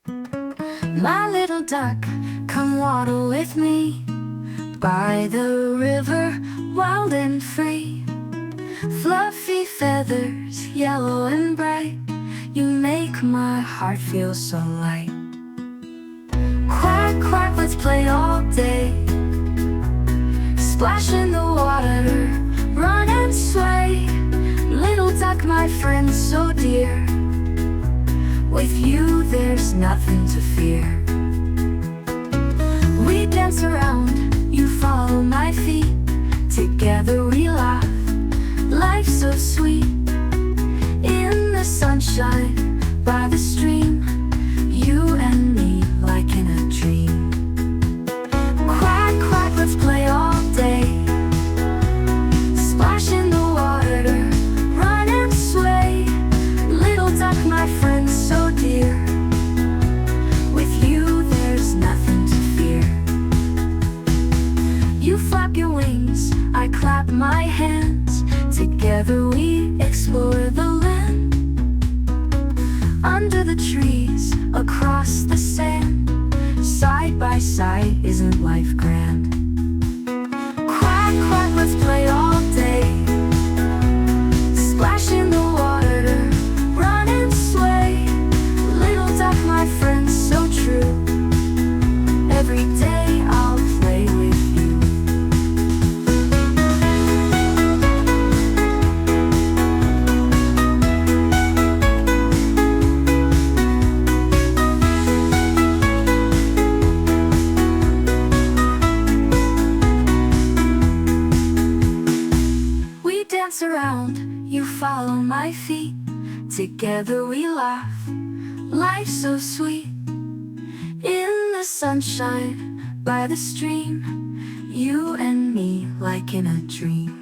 My little duck, come waddle with me by the river, wild and free. Fluffy feathers, yellow and bright, you make my heart feel so light. Quack, quack, let's play all day. Splash in the water, run and sway. Little duck, my friend so dear, with you there's nothing to fear. We dance around, you follow my feet. Together we laugh, life's so sweet. In the sunshine, by the stream, you and me like in a dream. Quack, quack, let's play all day. Splash in the water, run and sway. Little duck, my friend so dear, with you there's nothing to fear. You flap your wings, I clap my hands. Together we explore the land. Under the trees, across the sand, side by side, isn't life grand? Quack, quack, let's play all day. Splash in the water, run and sway. Little duck, my friend so true, every day I'll play with you. We dance around, you follow my feet. Together we laugh, life's so sweet. In the sunshine, by the stream, you and me like in a dream.